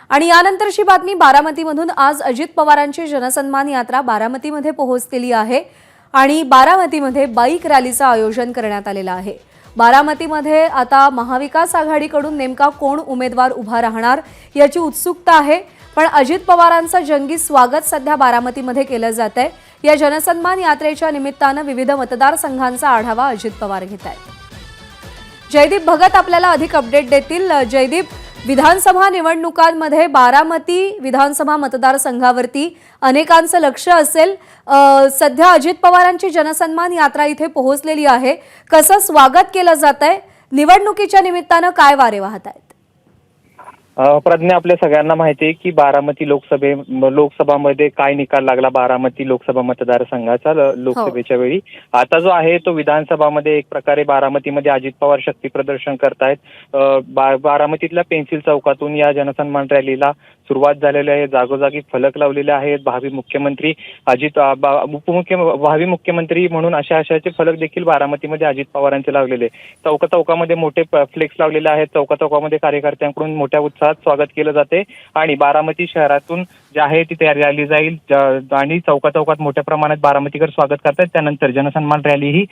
आणि यानंतरची बातमी बारामतीमधून आज अजित पवारांची जनसन्मान यात्रा बारामतीमध्ये पोहोचलेली आहे आणि बारामतीमध्ये बाईक रॅलीचं आयोजन करण्यात आलेलं आहे। बारामतीमध्ये आता महाविकास आघाडीकडून नेमका कोण उमेदवार उभा राहणार याची उत्सुकता आहे, पण अजित पवारांचं जंगी स्वागत सध्या बारामतीमध्ये केलं जातंय। या जनसन्मान यात्रेच्या निमित्तानं विविध मतदारसंघांचा आढावा अजित पवार घेत आहेत। जयदीप भगत आपल्याला अधिक अपडेट देतील। जयदीप, विधानसभा निवडणुकांमध्ये बारामती विधानसभा मतदारसंघावरती अनेकांचं लक्ष असेल। सध्या अजित पवारांची जनसन्मान यात्रा इथे पोहोचलेली आहे, कसं स्वागत केलं जातंय? निवडणुकीच्या निमित्तानं काय वारे वाहत आहेत? प्रज्ञा, आपल्या सगळ्यांना माहिती आहे की बारामती लोकसभामध्ये काय निकाल लागला बारामती लोकसभा मतदारसंघाचा लोकसभेच्या वेळी। आता जो आहे तो विधानसभामध्ये एक प्रकारे बारामतीमध्ये अजित पवार शक्ती प्रदर्शन करतायत। बारामतीतल्या पेन्सिल चौकातून या जनसन्मान रॅलीला सुरुवात झालेली आहे। जागोजागी फलक लावलेले आहेत। भावी मुख्यमंत्री भावी मुख्यमंत्री म्हणून अशाचे फलक देखील बारामतीमध्ये अजित पवारांचे लावलेले। चौकामध्ये मोठे फ्लेक्स लावलेले आहेत। चौकामध्ये कार्यकर्त्यांकडून मोठ्या उत्साहात स्वागत केलं जाते आणि बारामती शहरातून जे आहे तिथे रॅली जाईल आणि चौकात मोठ्या प्रमाणात बारामतीकर स्वागत करतात। त्यानंतर जनसन्मान रॅली ही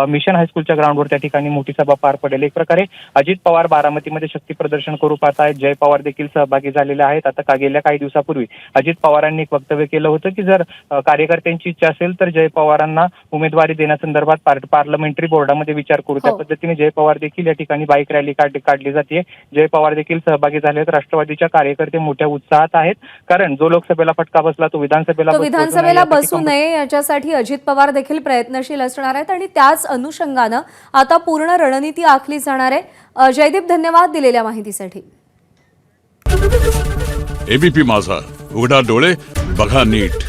मिशन हायस्कूलच्या ग्राउंडवर त्या ठिकाणी मोठी सभा पार पडेल। एक प्रकारे अजित पवार बारामतीमध्ये शक्ती प्रदर्शन करू पाहत आहेत। जय पवार देखील सहभागी झालेले आहेत। आता गेल्या काही दिवसापूर्वी अजित पवारांनी एक वक्तव्य केलं होतं की जर कार्यकर्त्यांची इच्छा असेल तर जय पवारांना उमेदवारी देण्यासंदर्भात पार्लमेंटरी बोर्डामध्ये विचार करू। त्या पद्धतीने जय पवार देखील या ठिकाणी बाईक रॅली काढली जाते। जय पवार देखील सहभागी झाले आहेत। राष्ट्रवादीच्या कार्यकर्ते मोठ्या उत्साहात आहेत, कारण जो लोकसभेला फटका बसला तो विधानसभेला बसू नये याच्यासाठी अजित पवार देखील प्रयत्नशील असणार आहेत आणि त्याच अनुषंगानं आता पूर्ण रणनीती आखली जाणार आहे। जयदीप, धन्यवाद दिलेल्या माहितीसाठी। एबीपी माझा, उघडा डोळे बघा नीट।